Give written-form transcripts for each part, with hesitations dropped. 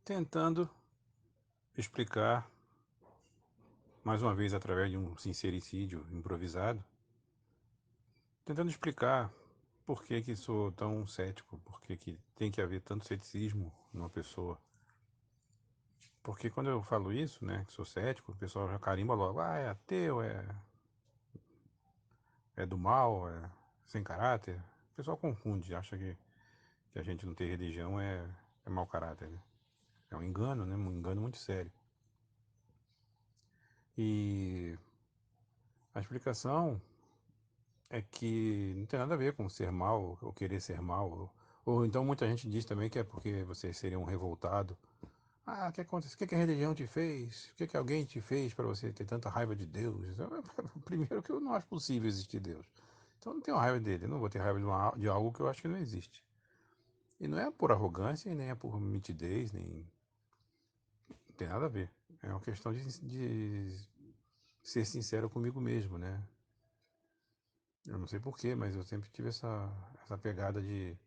tentando explicar, mais uma vez através de um sincericídio improvisado, tentando explicar por que que sou tão cético, por que que tem que haver tanto ceticismo numa pessoa. Porque quando eu falo isso, né, que sou cético, o pessoal já carimba logo, ah, é ateu, é do mal, é sem caráter. O pessoal confunde, acha que a gente não ter religião é mau caráter, né? É um engano, né? Um engano muito sério. E a explicação é que não tem nada a ver com ser mal ou querer ser mal. Ou então muita gente diz também que é porque você seria um revoltado. Ah, o que acontece? O que que a religião te fez? O que que alguém te fez para você ter tanta raiva de Deus? Primeiro que eu não acho possível existir Deus. Então eu não tenho raiva dele. Eu não vou ter raiva de algo que eu acho que não existe. E não é por arrogância, nem é por mitidez, nem não tem nada a ver. É uma questão de ser sincero comigo mesmo, né? Eu não sei porquê, mas eu sempre tive essa pegada de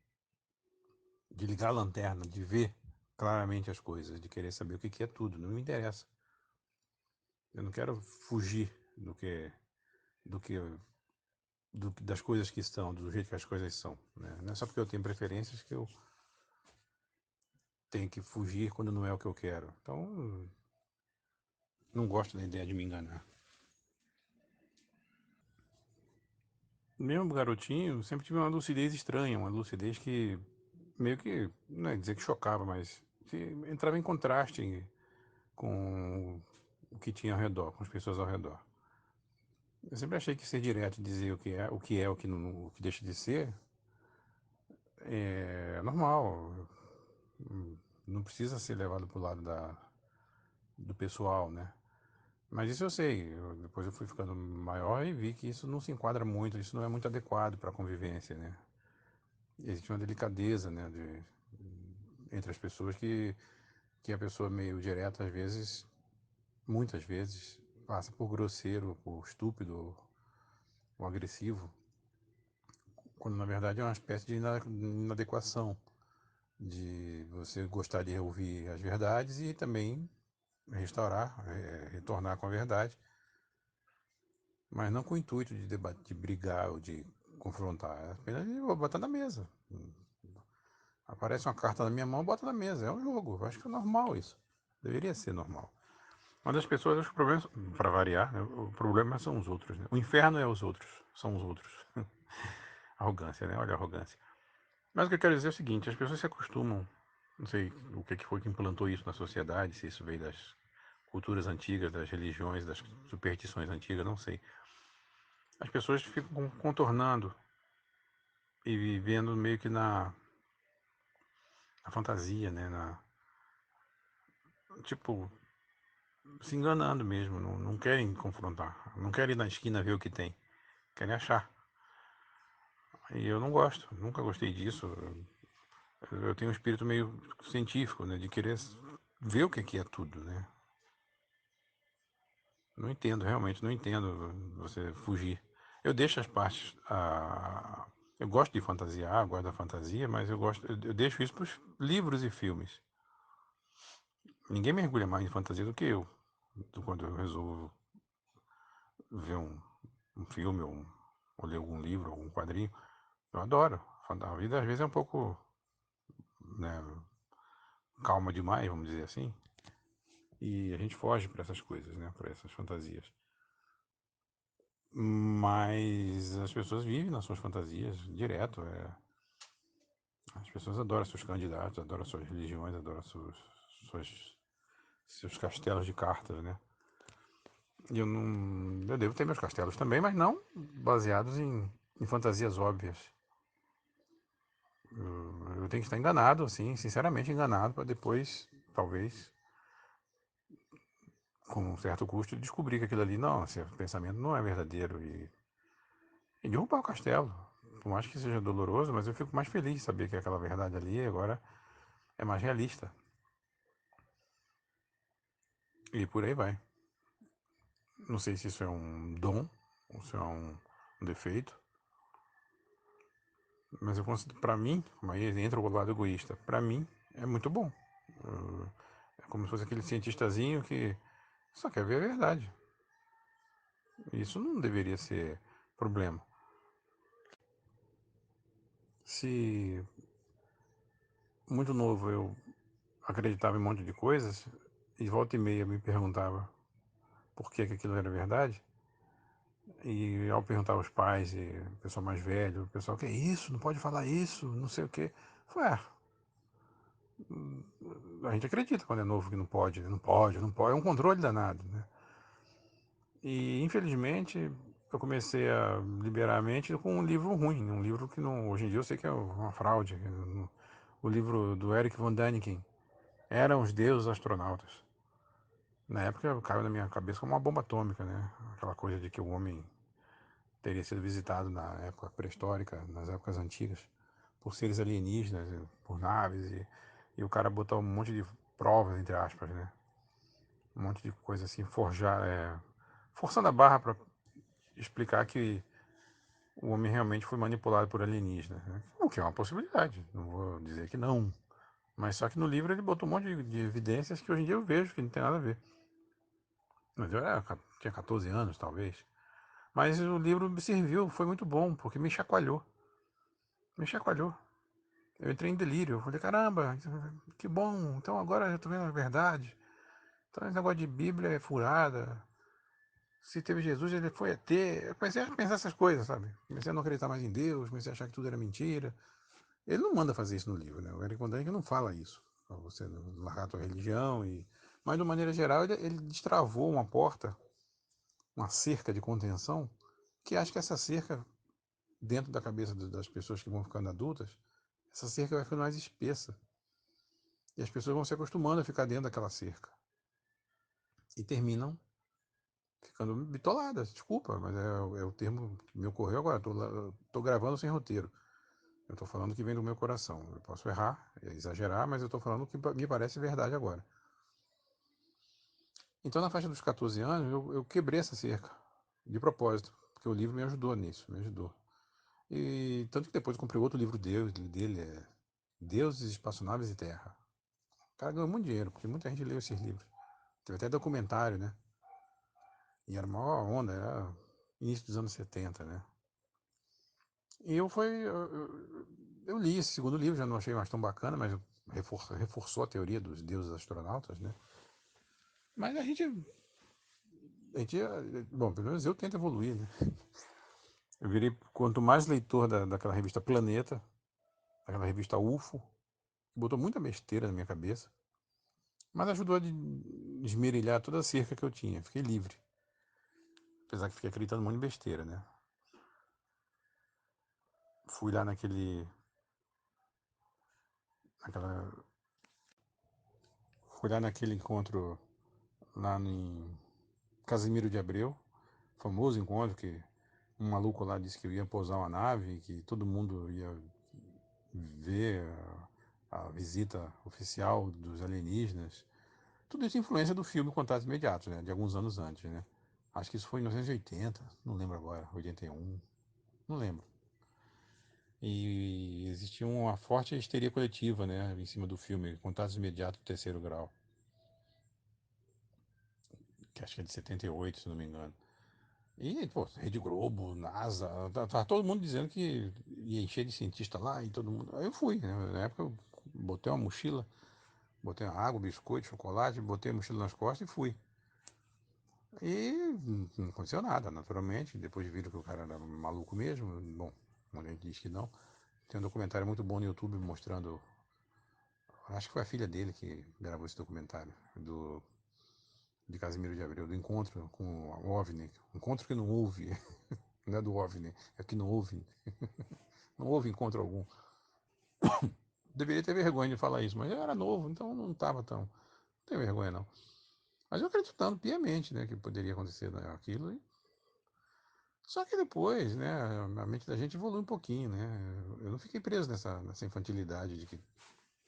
ligar a lanterna, de ver claramente as coisas, de querer saber o que que é tudo. Não me interessa. Eu não quero fugir do que, das coisas que estão, do jeito que as coisas são. Né? Não é só porque eu tenho preferências que eu tenho que fugir quando não é o que eu quero. Então, não gosto da ideia de me enganar. Mesmo garotinho, sempre tive uma lucidez estranha, uma lucidez que meio que, não é dizer que chocava, mas que entrava em contraste com o que tinha ao redor, com as pessoas ao redor. Eu sempre achei que ser direto, dizer o que não, o que deixa de ser, é normal. Não precisa ser levado pro lado do pessoal, né? Mas isso eu sei. Depois eu fui ficando maior e vi que isso não se enquadra muito, isso não é muito adequado para a convivência, né? Existe uma delicadeza, né, entre as pessoas que a pessoa meio direta, às vezes, muitas vezes, passa por grosseiro, por estúpido ou agressivo, quando na verdade é uma espécie de inadequação, de você gostar de ouvir as verdades e também restaurar, retornar com a verdade, mas não com o intuito de debater, de brigar ou de confrontar, é apenas de botar na mesa. Aparece uma carta na minha mão, bota na mesa, é um jogo, eu acho que é normal isso, deveria ser normal. Uma das pessoas, acho que o problema, para variar, né, o problema são os outros, né? O inferno é os outros, são os outros. Arrogância, né? Olha a arrogância. Mas o que eu quero dizer é o seguinte, as pessoas se acostumam, não sei o que foi que implantou isso na sociedade, se isso veio das culturas antigas, das religiões, das superstições antigas, não sei. As pessoas ficam contornando e vivendo meio que na fantasia, né? Tipo, se enganando mesmo, não querem confrontar, não querem ir na esquina ver o que tem, querem achar. E eu não gosto, nunca gostei disso. Eu tenho um espírito meio científico, né, de querer ver o que é tudo, né? Não entendo, realmente não entendo você fugir. Eu deixo as partes, eu gosto de fantasiar, gosto da fantasia, mas eu deixo isso para os livros e filmes. Ninguém mergulha mais em fantasia do que eu, quando eu resolvo ver um filme ou ler algum livro, algum quadrinho. Eu adoro. A vida às vezes é um pouco, né, calma demais, vamos dizer assim. E a gente foge para essas coisas, né? Para essas fantasias. Mas as pessoas vivem nas suas fantasias direto. As pessoas adoram seus candidatos, adoram suas religiões, adoram suas, seus castelos de cartas, né? E eu não. Eu devo ter meus castelos também, mas não baseados em fantasias óbvias. Eu tenho que estar enganado, assim, sinceramente enganado, para depois, talvez, com um certo custo, descobrir que aquilo ali, não, esse pensamento não é verdadeiro e derrubar o castelo. Por mais que seja doloroso, mas eu fico mais feliz de saber que aquela verdade ali agora é mais realista. E por aí vai. Não sei se isso é um dom ou se é um defeito, mas eu considero, para mim, aí entra o lado egoísta. Para mim, é muito bom. É como se fosse aquele cientistazinho que só quer ver a verdade. Isso não deveria ser problema. Se muito novo eu acreditava em um monte de coisas e volta e meia me perguntava por que aquilo era verdade, e ao perguntar aos pais e o pessoal mais velho, o pessoal, que é isso? Não pode falar isso, não sei o quê. Falei, a gente acredita quando é novo que não pode, não pode, não pode. É um controle danado, né? E infelizmente eu comecei a liberar a mente com um livro ruim, um livro que não, hoje em dia eu sei que é uma fraude. O livro do Eric von Däniken, Eram os Deuses Astronautas. Na época caiu na minha cabeça como uma bomba atômica, né? Aquela coisa de que o homem teria sido visitado na época pré-histórica, nas épocas antigas, por seres alienígenas, por naves, e o cara botou um monte de provas, entre aspas, né? Um monte de coisa assim, forçando a barra para explicar que o homem realmente foi manipulado por alienígenas, né? O que é uma possibilidade, não vou dizer que não. Mas só que no livro ele botou um monte de evidências que hoje em dia eu vejo que não tem nada a ver. Mas tinha 14 anos, talvez. Mas o livro me serviu, foi muito bom, porque me chacoalhou. Me chacoalhou. Eu entrei em delírio. Eu falei, caramba, que bom. Então agora eu tô vendo a verdade. Então esse negócio de Bíblia é furada. Se teve Jesus, ele foi ET. Eu comecei a pensar essas coisas, sabe? Comecei a não acreditar mais em Deus, comecei a achar que tudo era mentira. Ele não manda fazer isso no livro, né? O Eric Von Däniken não fala isso. Pra você largar a tua religião e... Mas, de uma maneira geral, ele destravou uma porta, uma cerca de contenção, que acho que essa cerca, dentro da cabeça das pessoas que vão ficando adultas, essa cerca vai ficando mais espessa. E as pessoas vão se acostumando a ficar dentro daquela cerca. E terminam ficando bitoladas. Desculpa, mas é o termo que me ocorreu agora. Tô gravando sem roteiro. Eu estou falando o que vem do meu coração. Eu posso errar, exagerar, mas eu estou falando o que me parece verdade agora. Então, na faixa dos 14 anos, eu quebrei essa cerca. De propósito. Porque o livro me ajudou nisso. Me ajudou. E tanto que depois eu comprei outro livro dele é Deuses, Espaçonaves e Terra. O cara ganhou muito dinheiro, porque muita gente leu esses livros. Teve até documentário, né? E era uma onda, era início dos anos 70, né? E eu li esse segundo livro, já não achei mais tão bacana, mas reforçou a teoria dos deuses astronautas, né? Mas a gente, bom, pelo menos eu tento evoluir, né? Eu virei, quanto mais leitor daquela revista Planeta, daquela revista UFO, que botou muita besteira na minha cabeça, mas ajudou a desmerilhar toda a cerca que eu tinha. Fiquei livre. Apesar que fiquei acreditando muito em besteira, né? Fui lá naquela, fui lá naquele encontro lá em Casimiro de Abreu, famoso encontro que um maluco lá disse que ia pousar uma nave, que todo mundo ia ver a visita oficial dos alienígenas. Tudo isso é influência do filme Contatos Imediatos, né? De alguns anos antes, né? Acho que isso foi em 1980, não lembro agora, 81, não lembro. E existia uma forte histeria coletiva, né? Em cima do filme Contatos Imediatos do Terceiro Grau, que acho que é de 78, se não me engano. E, pô, Rede Globo, NASA, tá todo mundo dizendo que ia encher de cientista lá e todo mundo. Aí eu fui, né? Na época eu botei uma mochila, botei uma água, biscoito, chocolate, botei a mochila nas costas e fui. E não aconteceu nada, naturalmente. Depois viram que o cara era maluco mesmo. Bom, muita gente diz que não. Tem um documentário muito bom no YouTube mostrando. Acho que foi a filha dele que gravou esse documentário de Casimiro de Abreu, do encontro com o OVNI. Encontro que não houve. Não é do OVNI, é que não houve. Não houve encontro algum. Deveria ter vergonha de falar isso, mas eu era novo, então não estava tão. Não tenho vergonha, não. Mas eu acreditando piamente, né, que poderia acontecer, né, aquilo. Só que depois, né, a mente da gente evolui um pouquinho, né? Eu não fiquei preso nessa infantilidade de que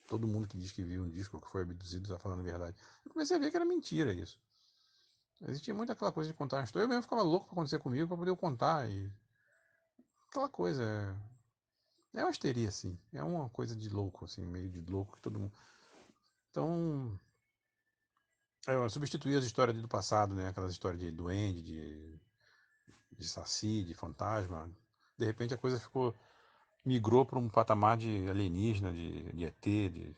todo mundo que diz que viu um disco que foi abduzido está falando a verdade. Eu comecei a ver que era mentira isso. Existia muito aquela coisa de contar uma história. Eu mesmo ficava louco para acontecer comigo, para poder eu contar. E aquela coisa. É uma histeria, assim. É uma coisa de louco, assim, meio de louco que todo mundo. Então. Eu substituí as histórias do passado, né? Aquelas histórias de duende, de saci, de fantasma. De repente a coisa ficou, migrou para um patamar de alienígena, de ET,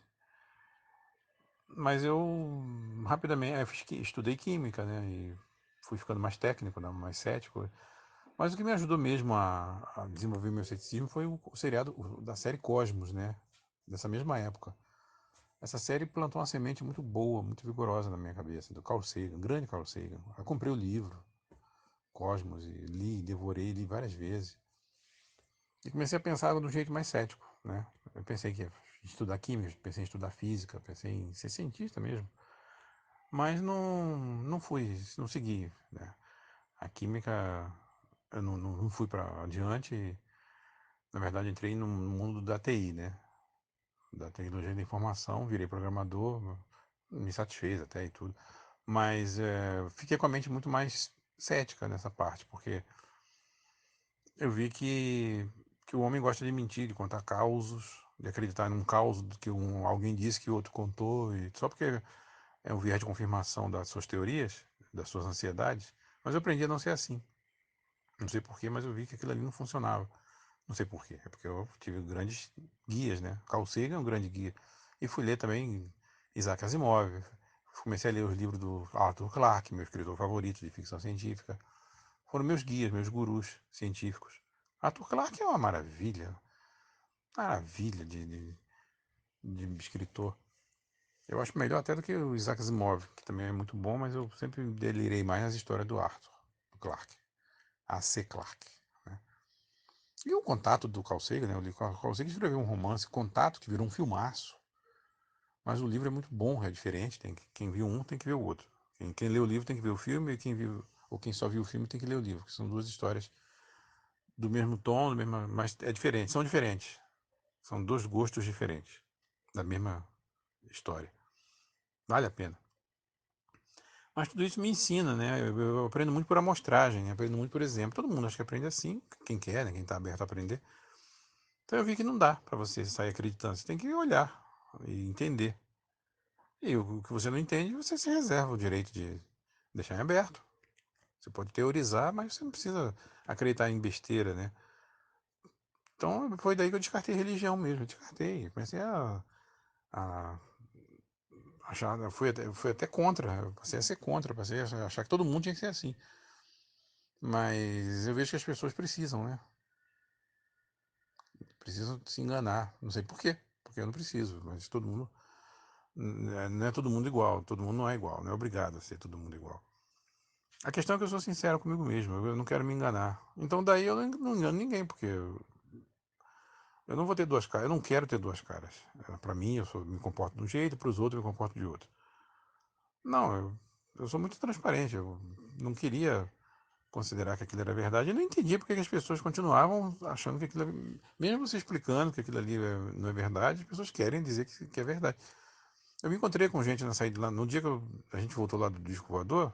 mas eu rapidamente estudei química, né? E fui ficando mais técnico, né? Mais cético. Mas o que me ajudou mesmo a desenvolver meu ceticismo foi o seriado da série Cosmos, né? Dessa mesma época. Essa série plantou uma semente muito boa, muito vigorosa na minha cabeça, do Carl Sagan, grande Carl Sagan. Eu comprei o livro Cosmos e li, devorei, li várias vezes. E comecei a pensar de um jeito mais cético, né? Eu pensei que ia estudar química, pensei em estudar física, pensei em ser cientista mesmo. Mas não fui, não segui, né? A química, eu não fui para adiante. Na verdade, entrei no mundo da TI, né? Da tecnologia da informação, virei programador, me satisfez até e tudo. Mas fiquei com a mente muito mais cética nessa parte, porque eu vi que o homem gosta de mentir, de contar causos, de acreditar num caos que alguém disse que o outro contou, e só porque é um viés de confirmação das suas teorias, das suas ansiedades. Mas eu aprendi a não ser assim. Não sei porquê, mas eu vi que aquilo ali não funcionava. Não sei porquê, é porque eu tive grandes guias, né? Carl Sagan é um grande guia. E fui ler também Isaac Asimov. Comecei a ler os livros do Arthur Clarke, meu escritor favorito de ficção científica. Foram meus guias, meus gurus científicos. Arthur Clarke é uma maravilha, maravilha de escritor. Eu acho melhor até do que o Isaac Asimov, que também é muito bom, mas eu sempre delirei mais nas histórias do Arthur, do Clarke, A.C. Clarke. Né? E o Contato do Carl Sagan, né? O Carl Sagan escreveu um romance, Contato, que virou um filmaço. Mas o livro é muito bom, é diferente. Quem viu um tem que ver o outro. Quem lê o livro tem que ver o filme, e quem viu, ou quem só viu o filme tem que ler o livro, que são duas histórias do mesmo tom, mas é diferente, são diferentes. São dois gostos diferentes da mesma história. Vale a pena. Mas tudo isso me ensina, né? Eu aprendo muito por amostragem, aprendo muito por exemplo. Todo mundo acha que aprende assim, quem quer, né? Quem está aberto a aprender. Então eu vi que não dá para você sair acreditando. Você tem que olhar e entender. E o que você não entende, você se reserva o direito de deixar em aberto. Você pode teorizar, mas você não precisa acreditar em besteira, né? Então foi daí que eu descartei religião mesmo. Eu descartei. Comecei a achar. Fui até contra. Eu passei a ser contra. Passei a achar que todo mundo tinha que ser assim. Mas eu vejo que as pessoas precisam, né? Precisam se enganar. Não sei por quê. Porque eu não preciso. Mas todo mundo. Não é todo mundo igual. Todo mundo não é igual. Não é obrigado a ser todo mundo igual. A questão é que eu sou sincero comigo mesmo. Eu não quero me enganar. Então daí eu não engano ninguém. Porque eu não vou ter duas caras. Eu não quero ter duas caras. Para mim, me comporto de um jeito. Para os outros, eu me comporto de outro. Não, eu sou muito transparente. Eu não queria considerar que aquilo era verdade. Eu não entendia porque que as pessoas continuavam achando que aquilo. Mesmo você explicando que aquilo ali não é verdade, as pessoas querem dizer que é verdade. Eu me encontrei com gente na saída lá. No dia que a gente voltou lá do disco voador,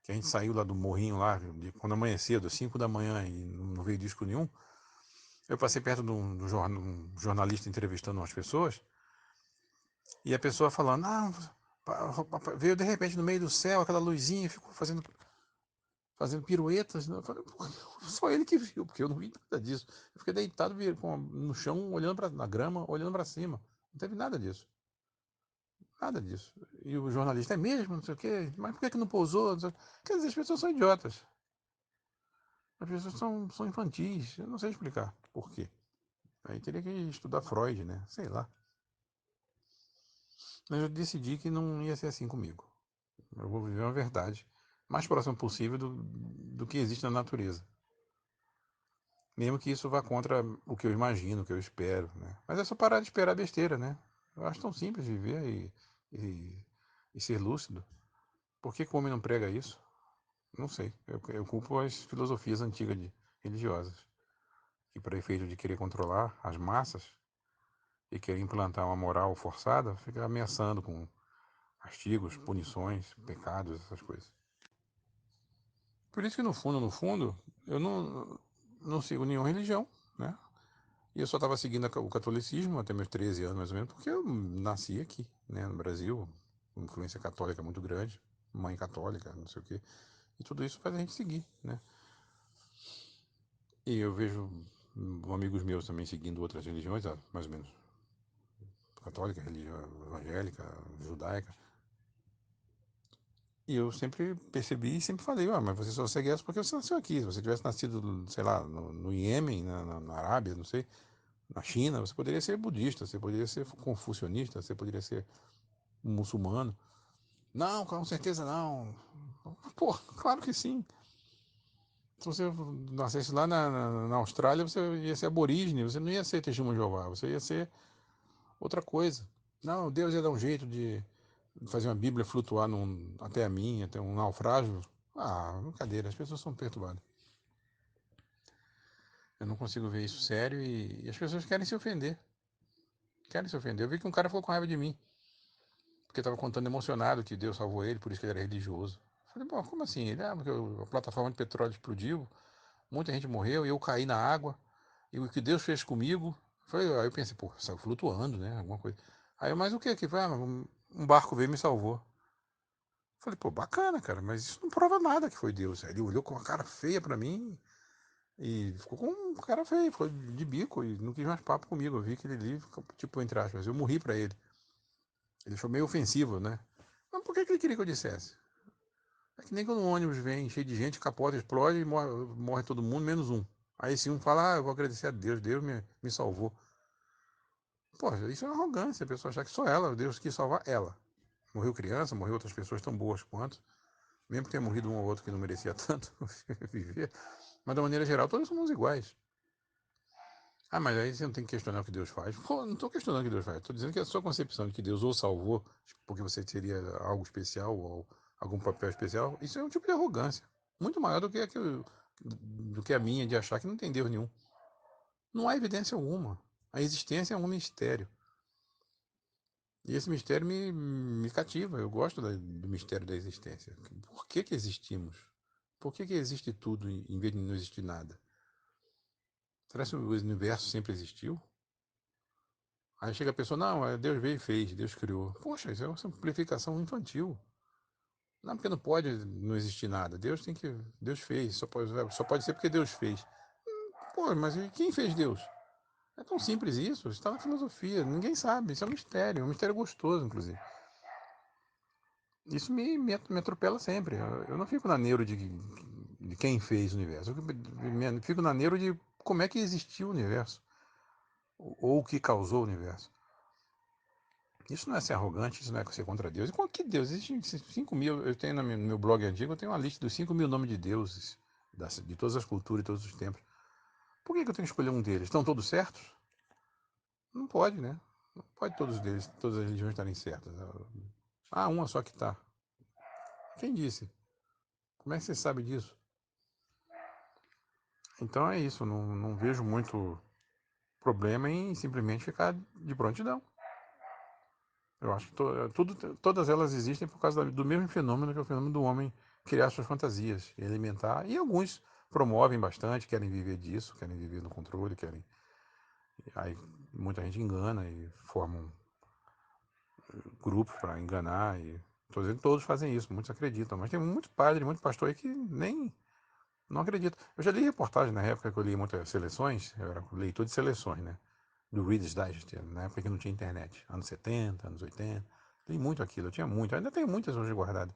que a gente saiu lá do morrinho lá, quando amanheceu, às 5 da manhã, e não veio disco nenhum. Eu passei perto um jornalista entrevistando umas pessoas, e a pessoa falando, veio de repente no meio do céu aquela luzinha, ficou fazendo piruetas. Eu falei, "Pô, só ele que viu, porque eu não vi nada disso. Eu fiquei deitado no chão, olhando na grama, olhando para cima. Não teve nada disso. Nada disso. E o jornalista é mesmo, não sei o quê, mas por que não pousou? Não sei. Quer dizer, as pessoas são idiotas. As pessoas são infantis. Eu não sei explicar por quê. Aí teria que estudar Freud, né? Sei lá. Mas eu decidi que não ia ser assim comigo. Eu vou viver uma verdade mais próxima possível do que existe na natureza. Mesmo que isso vá contra o que eu imagino, o que eu espero, né? Mas é só parar de esperar besteira, né? Eu acho tão simples viver e, e ser lúcido. Por que o homem não prega isso? Não sei. Eu culpo as filosofias antigas religiosas, que para efeito de querer controlar as massas e querer implantar uma moral forçada, fica ameaçando com castigos, punições, pecados, essas coisas. Por isso que no fundo, eu não sigo nenhuma religião, né? E eu só estava seguindo o catolicismo até meus 13 anos, mais ou menos, porque eu nasci aqui, né, no Brasil. influência católica muito grande, mãe católica, não sei o quê. E tudo isso faz a gente seguir, né? E eu vejo amigos meus também seguindo outras religiões, mais ou menos católica, religião evangélica, judaica. E eu sempre percebi e sempre falei, mas você só segue essa porque você nasceu aqui. Se você tivesse nascido, sei lá, no Iêmen, na Arábia, não sei, na China, você poderia ser budista, você poderia ser confucionista, você poderia ser muçulmano. Não, com certeza não. Pô, claro que sim. Se você nascesse lá na Austrália, você ia ser aborígene, você não ia ser testemunho de Jeová, você ia ser outra coisa. Não, Deus ia dar um jeito de fazer uma Bíblia flutuar até a minha, até um naufrágio. Ah, brincadeira, as pessoas são perturbadas. Eu não consigo ver isso sério e as pessoas querem se ofender. Querem se ofender. Eu vi que um cara ficou com raiva de mim, porque estava contando emocionado que Deus salvou ele, por isso que ele era religioso. Eu falei, bom, como assim? Ele, porque a plataforma de petróleo explodiu, muita gente morreu e eu caí na água. E o que Deus fez comigo foi. Aí eu pensei, pô, saiu flutuando, né? Alguma coisa. Aí, mas o que que foi? Ah, um barco veio e me salvou. Falei, pô, bacana, cara, mas isso não prova nada que foi Deus. Aí ele olhou com uma cara feia pra mim e ficou com um cara feio, ficou de bico e não quis mais papo comigo. Eu vi que ele ali, tipo, entre aspas, eu morri pra ele. Ele achou meio ofensivo, né? Mas por que que ele queria que eu dissesse? É que nem quando um ônibus vem cheio de gente, capota, explode e morre todo mundo, menos um. Aí sim um fala, eu vou agradecer a Deus, Deus me salvou. Pô, isso é uma arrogância, a pessoa achar que só ela, Deus quis salvar ela. Morreu criança, morreu outras pessoas tão boas quanto. Mesmo que tenha morrido um ou outro que não merecia tanto viver. Mas, da maneira geral, todos somos iguais. Ah, mas aí você não tem que questionar o que Deus faz. Pô, não estou questionando o que Deus faz. Estou dizendo que a sua concepção de que Deus o salvou porque você teria algo especial ou algum papel especial, isso é um tipo de arrogância. Muito maior do que a minha de achar que não tem Deus nenhum. Não há evidência alguma. A existência é um mistério. E esse mistério me cativa. Eu gosto do mistério da existência. Por que que existimos? Por que que existe tudo em vez de não existir nada? Será que o universo sempre existiu? Aí chega a pessoa, não, Deus veio e fez, Deus criou. Poxa, isso é uma simplificação infantil. Não, porque não pode não existir nada. Deus fez, só pode ser porque Deus fez. Pô, mas e quem fez Deus? É tão simples isso, está na filosofia, ninguém sabe, isso é um mistério gostoso, inclusive. Isso me atropela sempre. Eu não fico na neuro de quem fez o universo. Eu fico na neuro de como é que existiu o universo. Ou o que causou o universo. Isso não é ser arrogante, isso não é ser contra Deus. E com que Deus? Existem 5 mil. Eu tenho no meu blog antigo, eu tenho uma lista dos 5 mil nomes de deuses, de todas as culturas e todos os tempos. Por que eu tenho que escolher um deles? Estão todos certos? Não pode, né? Não pode todas as religiões estarem certas. Ah, uma só que está. Quem disse? Como é que você sabe disso? Então é isso, não vejo muito problema em simplesmente ficar de prontidão. Eu acho que todas elas existem por causa do mesmo fenômeno que é o fenômeno do homem criar suas fantasias e alimentar. E alguns promovem bastante, querem viver disso, querem viver no controle, querem. Aí muita gente engana e formam grupos para enganar. E estou dizendo que todos fazem isso, muitos acreditam, mas tem muito padre, muito pastor aí que nem não acredito. Eu já li reportagem na época que eu li muitas seleções, eu era leitor de seleções, né? Do Reader's Digest, na época que não tinha internet, anos 70, anos 80. Li muito aquilo, eu tinha muito, ainda tenho muitas hoje guardadas.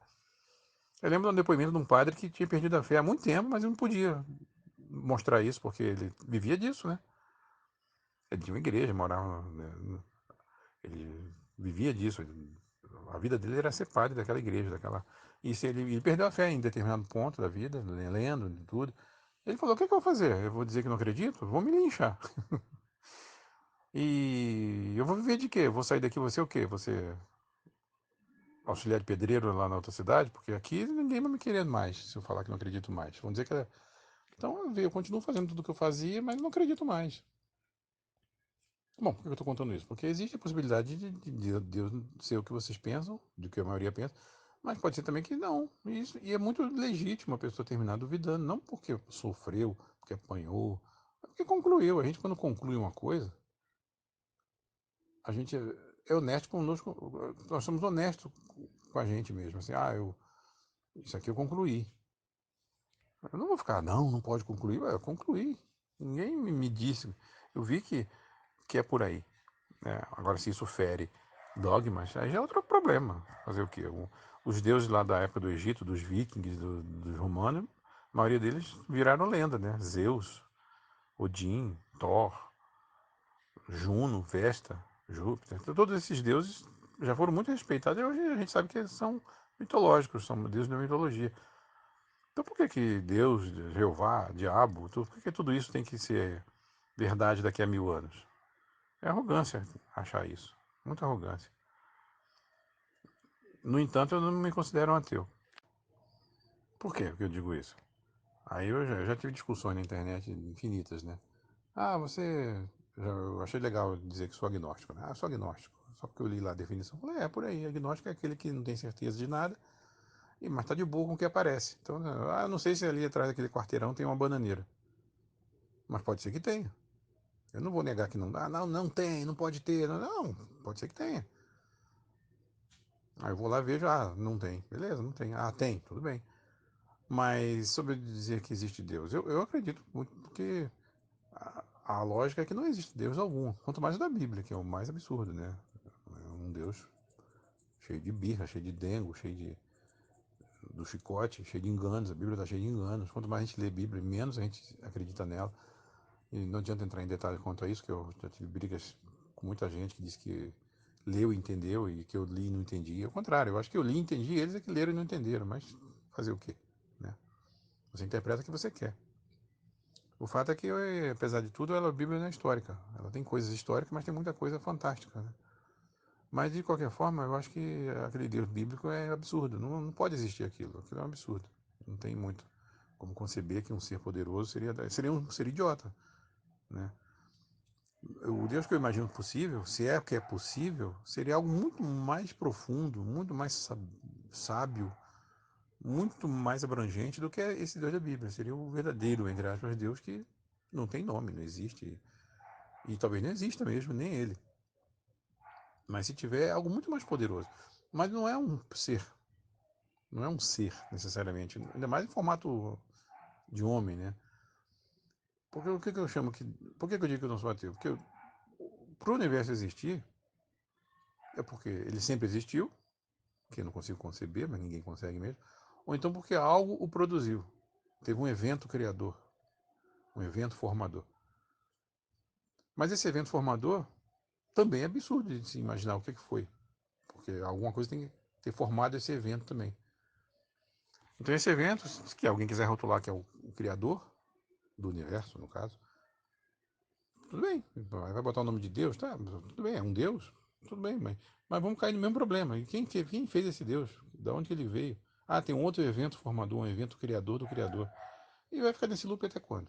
Eu lembro de um depoimento de um padre que tinha perdido a fé há muito tempo, mas ele não podia mostrar isso porque ele vivia disso, né? Ele tinha uma igreja, morava, né? Ele vivia disso. A vida dele era ser padre daquela igreja, daquela. E se ele perdeu a fé em determinado ponto da vida, lendo tudo. Ele falou: o que é que eu vou fazer? Eu vou dizer que não acredito? Vou me linchar. E eu vou viver de quê? Eu vou sair daqui, você o quê? Você auxiliar de pedreiro lá na outra cidade? Porque aqui ninguém vai me querer mais se eu falar que não acredito mais. Vão dizer que é. Então eu continuo fazendo tudo o que eu fazia, mas não acredito mais. Bom, por que eu estou contando isso? Porque existe a possibilidade de Deus ser o que vocês pensam, do que a maioria pensa, mas pode ser também que não. E é muito legítimo a pessoa terminar duvidando, não porque sofreu, porque apanhou, mas porque concluiu. A gente, quando conclui uma coisa, a gente. é honesto conosco, nós somos honestos com a gente mesmo. Assim, isso aqui eu concluí. Eu não vou ficar, não pode concluir. Ué, eu concluí. Ninguém me disse. Eu vi que é por aí. Né? Agora, se isso fere dogmas, aí já é outro problema. Fazer o quê? Os deuses lá da época do Egito, dos vikings, dos romanos, a maioria deles viraram lenda, né? Zeus, Odin, Thor, Juno, Vesta, Júpiter. Então, todos esses deuses já foram muito respeitados e hoje a gente sabe que eles são mitológicos, são deuses da mitologia. Então por que que Deus, Jeová, Diabo, por que tudo isso tem que ser verdade daqui a 1000 anos? É arrogância achar isso. Muita arrogância. No entanto, eu não me considero um ateu. Por que eu digo isso? Aí eu já tive discussões na internet infinitas, né? Ah, você. Eu achei legal dizer que sou agnóstico, né? Ah, sou agnóstico. Só porque eu li lá a definição. Falei, por aí. Agnóstico é aquele que não tem certeza de nada, mas tá de boa com o que aparece. Então, eu não sei se ali atrás daquele quarteirão tem uma bananeira. Mas pode ser que tenha. Eu não vou negar que não dá. Não tem, não pode ter. Não, pode ser que tenha. Aí eu vou lá e vejo, não tem. Beleza, não tem. Ah, tem, tudo bem. Mas sobre dizer que existe Deus, eu acredito muito porque a lógica é que não existe Deus algum. Quanto mais da Bíblia, que é o mais absurdo, né? É um Deus cheio de birra, cheio de dengo, cheio do chicote, cheio de enganos. A Bíblia está cheia de enganos. Quanto mais a gente lê a Bíblia, menos a gente acredita nela. E não adianta entrar em detalhe quanto a isso, que eu já tive brigas com muita gente que disse que leu e entendeu e que eu li e não entendi. Ao contrário, eu acho que eu li e entendi, eles é que leram e não entenderam, mas fazer o quê? Né? Você interpreta o que você quer. O fato é que, apesar de tudo, a Bíblia não é histórica. Ela tem coisas históricas, mas tem muita coisa fantástica. Né? Mas, de qualquer forma, eu acho que aquele Deus bíblico é absurdo. Não pode existir aquilo. Aquilo é um absurdo. Não tem muito como conceber que um ser poderoso seria idiota. Né? O Deus que eu imagino possível, se é que é possível, seria algo muito mais profundo, muito mais sábio, muito mais abrangente do que esse Deus da Bíblia. Seria o verdadeiro, entre aspas, Deus que não tem nome, não existe. E talvez não exista mesmo, nem ele. Mas se tiver, é algo muito mais poderoso. Mas não é um ser. Não é um ser, necessariamente. Ainda mais em formato de homem, né? Porque o que eu chamo que. Por que eu digo que eu não sou ateu? Porque para o universo existir, é porque ele sempre existiu, que eu não consigo conceber, mas ninguém consegue mesmo. Ou então porque algo o produziu. Teve um evento criador, um evento formador. Mas esse evento formador também é absurdo de se imaginar o que foi. Porque alguma coisa tem que ter formado esse evento também. Então esse evento, se alguém quiser rotular que é o criador do universo, no caso, tudo bem. Vai botar o nome de Deus, tá? Tudo bem, é um Deus, tudo bem, mas vamos cair no mesmo problema. E quem fez esse Deus? Da onde que ele veio? Ah, tem um outro evento formador, um evento criador do criador. E vai ficar nesse loop até quando?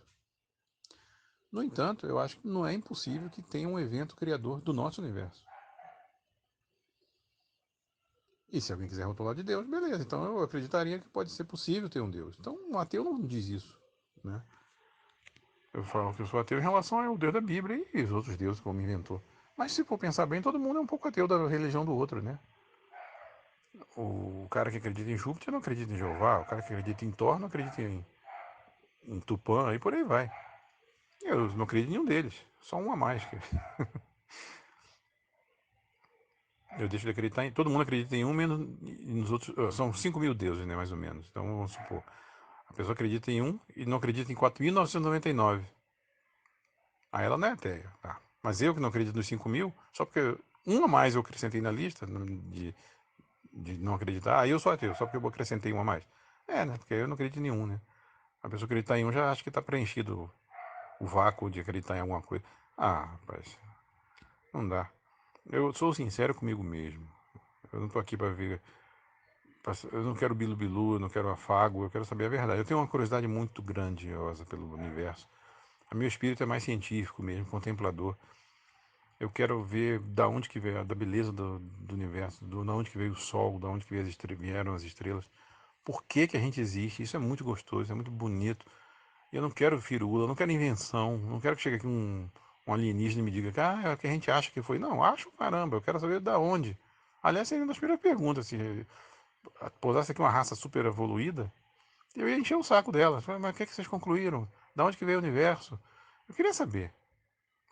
No entanto, eu acho que não é impossível que tenha um evento criador do nosso universo. E se alguém quiser rotular de Deus, beleza. Então eu acreditaria que pode ser possível ter um Deus. Então um ateu não diz isso, né? Eu falo que eu sou ateu em relação ao Deus da Bíblia e os outros deuses que o homem inventou. Mas se for pensar bem, todo mundo é um pouco ateu da religião do outro, né? O cara que acredita em Júpiter não acredita em Jeová, o cara que acredita em Thor não acredita em Tupã, e por aí vai. Eu não acredito em nenhum deles, só um a mais. Eu deixo de acreditar em. Todo mundo acredita em um, menos nos outros. São 5.000 deuses, né, mais ou menos. Então vamos supor. A pessoa acredita em um e não acredita em 4.999. Aí ela não é ateia. Tá. Mas eu que não acredito nos 5.000, só porque um a mais eu acrescentei na lista de não acreditar, aí eu sou ateu, só porque eu acrescentei um a mais. É, né? Porque eu não acredito em nenhum, né? A pessoa acreditar em um já acha que está preenchido o vácuo de acreditar em alguma coisa. Ah, rapaz, não dá. Eu sou sincero comigo mesmo. Eu não tô aqui para ver. Eu não quero bilu-bilu, eu não quero afago, eu quero saber a verdade. Eu tenho uma curiosidade muito grandiosa pelo universo. O meu espírito é mais científico mesmo, contemplador. Eu quero ver da onde que veio, da beleza do universo, da onde que veio o sol, da onde que vieram as estrelas. Por que que a gente existe? Isso é muito gostoso, é muito bonito. Eu não quero firula, eu não quero invenção, não quero que chegue aqui um um alienígena me diga que é o que a gente acha que foi. Não, acho caramba, eu quero saber da onde. Aliás, seria uma das primeiras perguntas, se pousasse aqui uma raça super evoluída, eu ia encher o saco delas. Mas o que, é que vocês concluíram? Da onde que veio o universo? Eu queria saber.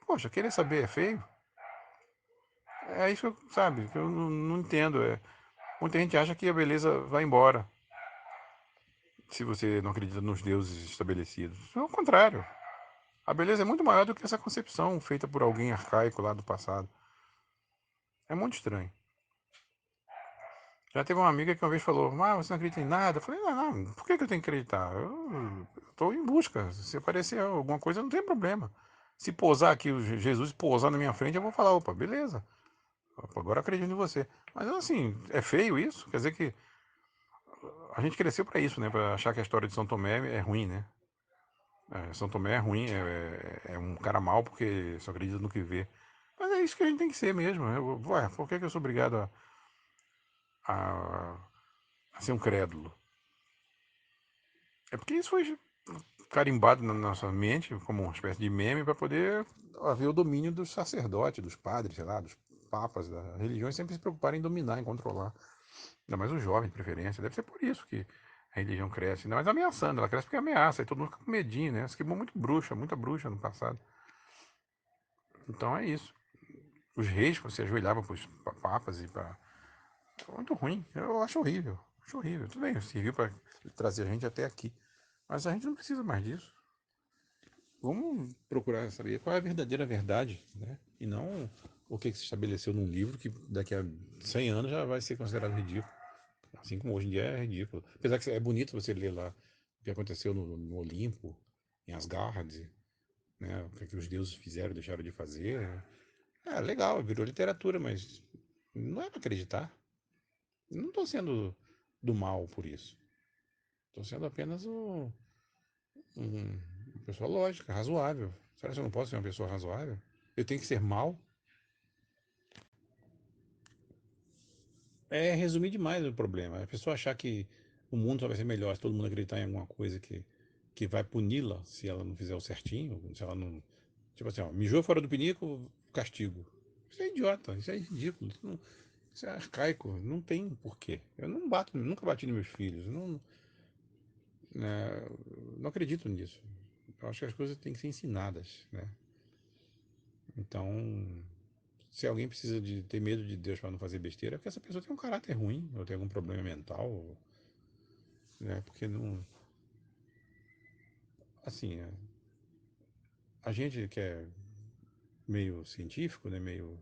Poxa, querer saber é feio? É isso que eu, sabe, que eu não entendo. Muita gente acha que a beleza vai embora se você não acredita nos deuses estabelecidos. É o contrário. A beleza é muito maior do que essa concepção feita por alguém arcaico lá do passado. É muito estranho. Já teve uma amiga que uma vez falou: você não acredita em nada? Eu falei: não, por que eu tenho que acreditar? Eu estou em busca. Se aparecer alguma coisa, não tem problema. Se pousar aqui, o Jesus pousar na minha frente, eu vou falar: opa, beleza. Opa, agora eu acredito em você. Mas assim, é feio isso? Quer dizer que a gente cresceu para isso, né? Para achar que a história de São Tomé é ruim, né? São Tomé é ruim, é um cara mau porque só acredita no que vê. Mas é isso que a gente tem que ser mesmo. Ué, por que eu sou obrigado a, a ser um crédulo? É porque isso foi carimbado na nossa mente como uma espécie de meme para poder haver o domínio dos sacerdotes, dos padres, sei lá, dos papas, das religiões sempre se preocuparem em dominar, em controlar. Ainda mais os jovens, de preferência. Deve ser por isso que a religião cresce. Ainda mais ameaçando. Ela cresce porque ameaça. E todo mundo fica com medinho, né? Se queimou muito bruxa, muita bruxa no passado. Então é isso. Os reis, quando se ajoelhavam para os papas e para. Muito ruim. Eu acho horrível. Acho horrível. Tudo bem, serviu para trazer a gente até aqui. Mas a gente não precisa mais disso. Vamos procurar saber qual é a verdadeira verdade, né? E não o que se estabeleceu num livro que daqui a 100 anos já vai ser considerado ridículo. Assim como hoje em dia é ridículo. Apesar que é bonito você ler lá o que aconteceu no Olimpo, em Asgard, né? O que os deuses fizeram, deixaram de fazer. É legal, virou literatura, mas não é para acreditar. Não estou sendo do mal por isso. Estou sendo apenas uma pessoa lógica, razoável. Será que eu não posso ser uma pessoa razoável? Eu tenho que ser mal? É resumir demais o problema. A pessoa achar que o mundo só vai ser melhor se todo mundo acreditar em alguma coisa que vai puni-la se ela não fizer o certinho, se ela não. Tipo assim, ó, mijou fora do pinico, castigo. Isso é idiota, isso é ridículo, isso é arcaico, não tem porquê. Eu não bato, nunca bati nos meus filhos, não, né, não acredito nisso. Eu acho que as coisas têm que ser ensinadas, né? Então, se alguém precisa de ter medo de Deus para não fazer besteira, é porque essa pessoa tem um caráter ruim, ou tem algum problema mental, né? Porque não. Assim, a gente que é meio científico, né? Meio.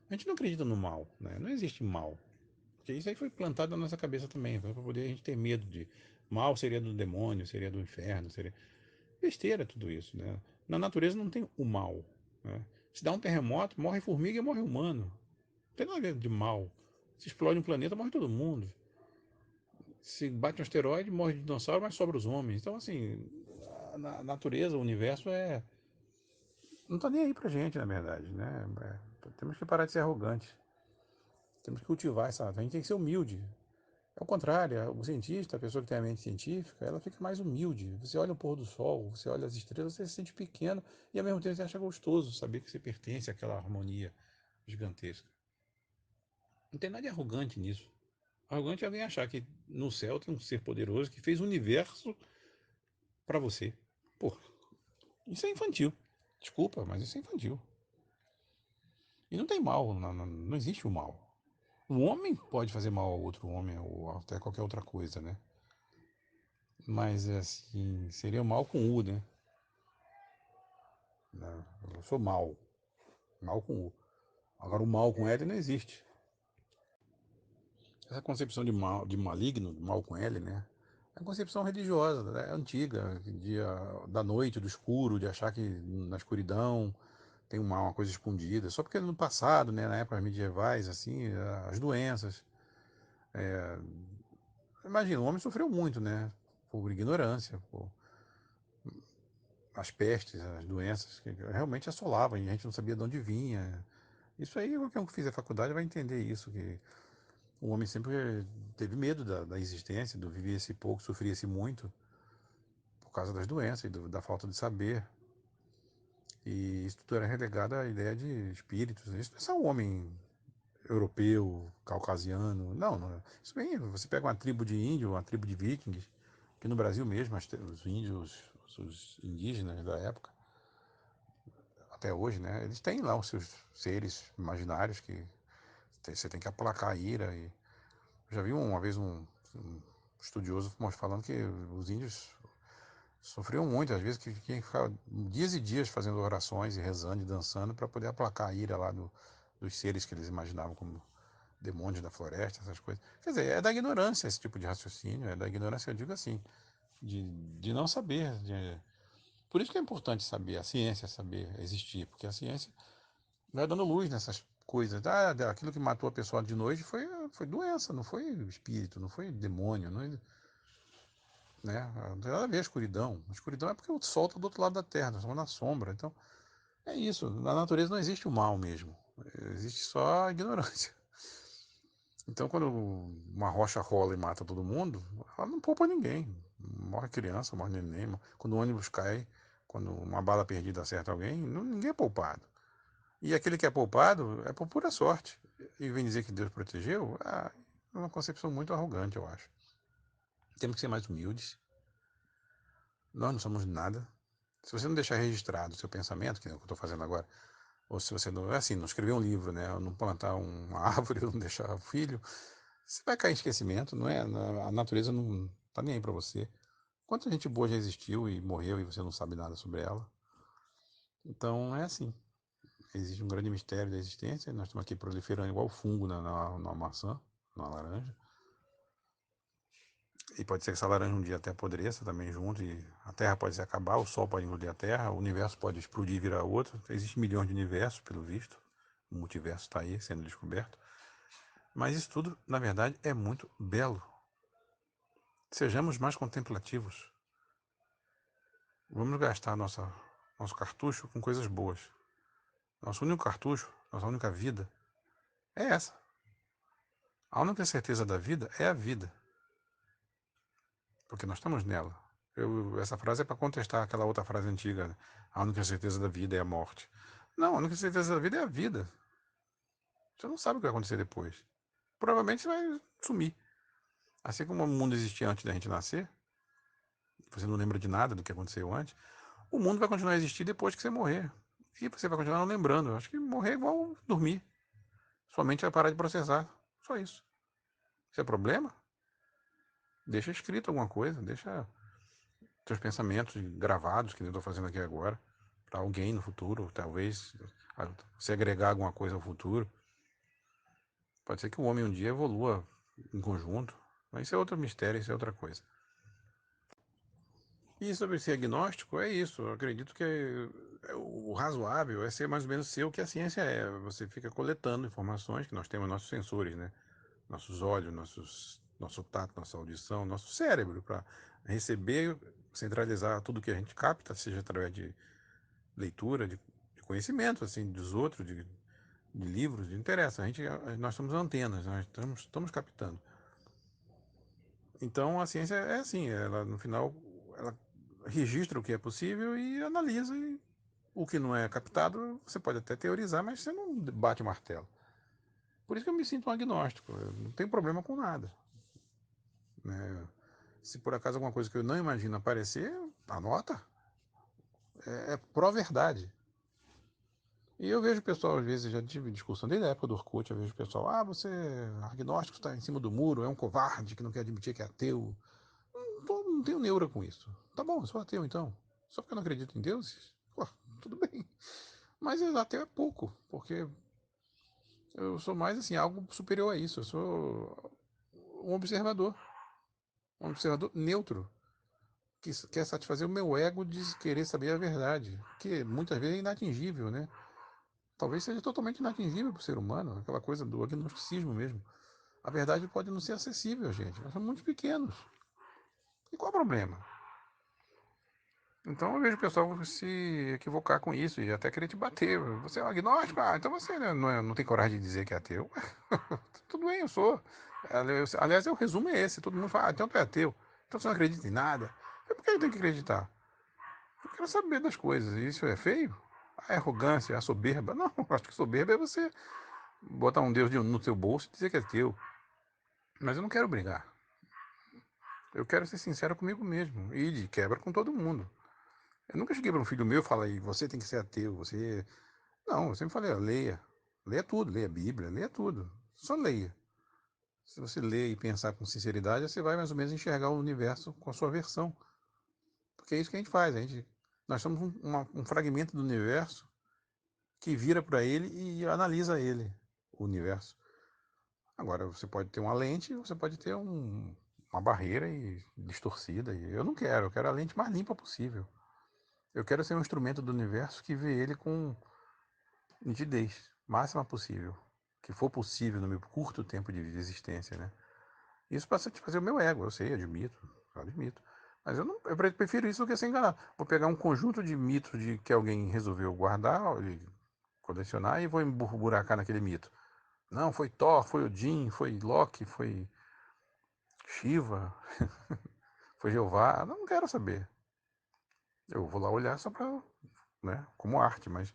A gente não acredita no mal, né? Não existe mal. Porque isso aí foi plantado na nossa cabeça também, para poder a gente ter medo de. Mal seria do demônio, seria do inferno, seria. Besteira tudo isso, né? Na natureza não tem o mal, né? Se dá um terremoto, morre formiga e morre humano. Não tem nada a ver de mal. Se explode um planeta, morre todo mundo. Se bate um asteroide, morre o dinossauro, mas sobra os homens. Então, assim, a natureza, o universo não tá nem aí pra gente, na verdade, né? Temos que parar de ser arrogantes. Temos que cultivar essa. A gente tem que ser humilde. É o contrário, o cientista, a pessoa que tem a mente científica, ela fica mais humilde. Você olha o pôr do sol, você olha as estrelas, você se sente pequeno e ao mesmo tempo você acha gostoso saber que você pertence àquela harmonia gigantesca. Não tem nada de arrogante nisso. Arrogante é alguém achar que no céu tem um ser poderoso que fez o universo para você. Pô, isso é infantil. Desculpa, mas isso é infantil. E não tem mal, não existe o mal. Um homem pode fazer mal ao outro homem ou até qualquer outra coisa, né? Mas assim, seria o mal com U, né? Eu sou mal, mal com U. Agora o mal com L não existe. Essa concepção de mal, de maligno, de mal com L, né? É uma concepção religiosa, né? É antiga, da noite, do escuro, de achar que na escuridão tem uma coisa escondida. Só porque no passado, né, na época medievais, assim, as doenças. Imagina, o homem sofreu muito, né? Por ignorância, por as pestes, as doenças que realmente assolavam e a gente não sabia de onde vinha. Isso aí, qualquer um que fizer faculdade vai entender isso, que o homem sempre teve medo da existência, do viver-se pouco, sofria-se muito por causa das doenças e da falta de saber. E isso tudo era relegado à ideia de espíritos. Isso não é só um homem europeu, caucasiano. Não, não. Isso vem. Você pega uma tribo de índio, uma tribo de vikings, que no Brasil mesmo, os índios, os indígenas da época, até hoje, né? Eles têm lá os seus seres imaginários que você tem que aplacar a ira. E eu já vi uma vez um estudioso falando que os índios sofriam muito, às vezes que tinha que ficar dias e dias fazendo orações e rezando e dançando para poder aplacar a ira lá dos seres que eles imaginavam como demônios da floresta, essas coisas. Quer dizer, é da ignorância esse tipo de raciocínio, é da ignorância, eu digo assim, de não saber. Por isso que é importante saber, a ciência saber existir, porque a ciência vai dando luz nessas coisas. Ah, aquilo que matou a pessoa de noite foi doença, não foi espírito, não foi demônio, não, né? Não tem nada a ver a escuridão. A escuridão é porque o sol está do outro lado da terra, nós estamos na sombra. Então, é isso. Na natureza não existe o mal mesmo. Existe só a ignorância. Então, quando uma rocha rola e mata todo mundo, ela não poupa ninguém. Morre criança, morre neném. Quando o ônibus cai, quando uma bala perdida acerta alguém, ninguém é poupado. E aquele que é poupado é por pura sorte. E vem dizer que Deus protegeu, é uma concepção muito arrogante, eu acho. Temos que ser mais humildes. Nós não somos nada. Se você não deixar registrado o seu pensamento, que é o que eu estou fazendo agora, ou se você não, assim, não escrever um livro, né, ou não plantar uma árvore, ou não deixar filho, você vai cair em esquecimento, não é? A natureza não tá nem aí para você. Quanta gente boa já existiu e morreu e você não sabe nada sobre ela. Então é assim. Existe um grande mistério da existência. Nós estamos aqui proliferando igual fungo na maçã, na laranja. E pode ser que essa laranja um dia até apodreça também junto. E a Terra pode se acabar, o Sol pode engolir a Terra, o universo pode explodir e virar outro. Existem milhões de universos, pelo visto. O multiverso está aí sendo descoberto. Mas isso tudo, na verdade, é muito belo. Sejamos mais contemplativos. Vamos gastar nosso cartucho com coisas boas. Nosso único cartucho, nossa única vida é essa. A única certeza da vida é a vida, porque nós estamos nela. Essa frase é para contestar aquela outra frase antiga, né? A única certeza da vida é a morte. Não, a única certeza da vida é a vida. Você não sabe o que vai acontecer depois. Provavelmente você vai sumir. Assim como o mundo existia antes da gente nascer, você não lembra de nada do que aconteceu antes, o mundo vai continuar a existir depois que você morrer. E você vai continuar não lembrando. Eu acho que morrer é igual dormir. Sua mente vai parar de processar. Só isso. Se é problema, deixa escrito alguma coisa, deixa teus pensamentos gravados, que eu estou fazendo aqui agora, para alguém no futuro, talvez se agregar alguma coisa ao futuro. Pode ser que o homem um dia evolua em conjunto, mas isso é outro mistério, isso é outra coisa. E sobre ser agnóstico, é isso. Eu acredito que o razoável é ser mais ou menos ser o que a ciência é. Você fica coletando informações, que nós temos nossos sensores, né? Nossos olhos, nosso tato, nossa audição, nosso cérebro, para receber, centralizar tudo que a gente capta, seja através de leitura, de conhecimento, assim, dos outros, de livros, de interessa. Nós somos antenas, nós estamos captando. Então a ciência é assim, ela no final ela registra o que é possível e analisa e o que não é captado, você pode até teorizar, mas você não bate o martelo. Por isso que eu me sinto um agnóstico, eu não tenho problema com nada, né? Se por acaso alguma coisa que eu não imagino aparecer, anota, é pró-verdade. E eu vejo o pessoal, às vezes, já tive discussão desde a época do Orkut, eu vejo o pessoal, você agnóstico, está em cima do muro, é um covarde que não quer admitir que é ateu. Não tenho neura com isso. Tá bom, eu sou ateu então. Só porque eu não acredito em Deus? Pô, tudo bem. Mas ateu é pouco, porque eu sou mais assim, algo superior a isso. Eu sou um observador neutro, que quer satisfazer o meu ego de querer saber a verdade, que muitas vezes é inatingível, né? Talvez seja totalmente inatingível para o ser humano, aquela coisa do agnosticismo mesmo. A verdade pode não ser acessível, gente. Nós somos muito pequenos. E qual é o problema? Então eu vejo o pessoal se equivocar com isso e até querer te bater. Você é um agnóstico? Então você né, não tem coragem de dizer que é ateu. Tudo bem, eu sou. Aliás, o resumo é esse. Todo mundo fala, então tu é ateu. Então você não acredita em nada. Por que eu tenho que acreditar? Eu quero saber das coisas. E isso é feio? A arrogância, a soberba. Não, acho que soberba é você botar um Deus no seu bolso e dizer que é teu. Mas eu não quero brigar. Eu quero ser sincero comigo mesmo. E de quebra com todo mundo. Eu nunca cheguei para um filho meu e falei, você tem que ser ateu, você. Não, eu sempre falei, leia. Leia tudo, leia a Bíblia, leia tudo. Só leia. Se você ler e pensar com sinceridade, você vai mais ou menos enxergar o universo com a sua versão. Porque é isso que a gente faz. Nós somos um fragmento do universo que vira para ele e analisa ele, o universo. Agora, você pode ter uma lente, você pode ter uma barreira e distorcida. E eu não quero, eu quero a lente mais limpa possível. Eu quero ser um instrumento do universo que vê ele com nitidez máxima possível. Que for possível no meu curto tempo de existência, né? Isso para satisfazer o meu ego, eu sei, admito. Mas eu prefiro isso do que ser enganado. Vou pegar um conjunto de mitos de que alguém resolveu guardar, colecionar, e vou emburacar naquele mito. Não, foi Thor, foi Odin, foi Loki, foi Shiva, foi Jeová. Não quero saber. Eu vou lá olhar só para, né, como arte, mas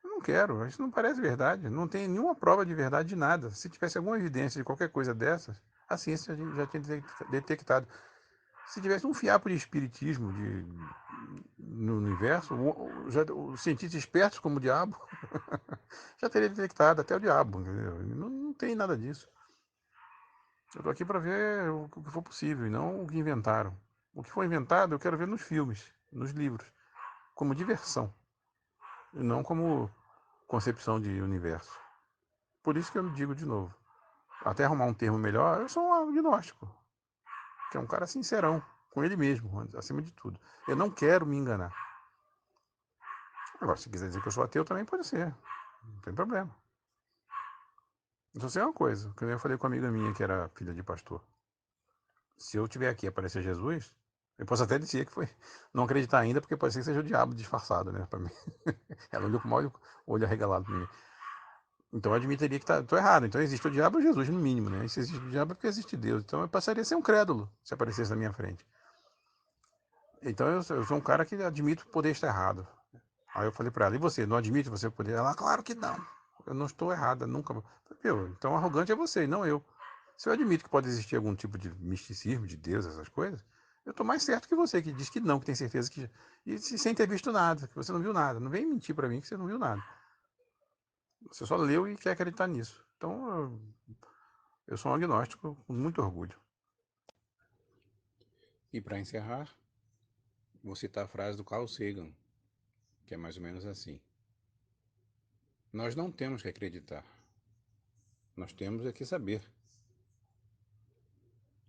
eu não quero. Isso não parece verdade. Não tem nenhuma prova de verdade de nada. Se tivesse alguma evidência de qualquer coisa dessas, a ciência já tinha detectado. Se tivesse um fiapo de espiritismo no universo, os cientistas espertos como o diabo já teria detectado até o diabo. Entendeu? Não tem nada disso. Eu estou aqui para ver o que for possível e não o que inventaram. O que foi inventado eu quero ver nos filmes, nos livros, como diversão e não como concepção de universo. Por isso que eu digo de novo, até arrumar um termo melhor, eu sou um agnóstico, que é um cara sincerão com ele mesmo, acima de tudo. Eu não quero me enganar. Agora, se quiser dizer que eu sou ateu, também pode ser. Não tem problema. Eu só sei uma coisa, que eu falei com uma amiga minha que era filha de pastor. Se eu tiver aqui e aparecer Jesus, eu posso até dizer que foi. Não acreditar ainda, porque pode ser que seja o diabo disfarçado, né? Pra mim. Ela olhou com o olho arregalado pra mim. Então eu admitiria que tô errado. Então existe o diabo ou Jesus, no mínimo, né? E se existe o diabo é porque existe Deus. Então eu passaria a ser um crédulo se aparecesse na minha frente. Então eu sou um cara que admito poder estar errado. Aí eu falei pra ela, e você, não admite você poder? Ela, claro que não. Eu não estou errada, nunca. Meu, então arrogante é você, não eu. Se eu admito que pode existir algum tipo de misticismo, de Deus, essas coisas, eu estou mais certo que você, que diz que não, que tem certeza que. E sem ter visto nada, que você não viu nada. Não vem mentir para mim que você não viu nada. Você só leu e quer acreditar nisso. Então, eu sou um agnóstico com muito orgulho. E para encerrar, vou citar a frase do Carl Sagan, que é mais ou menos assim: nós não temos que acreditar, nós temos é que saber.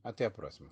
Até a próxima.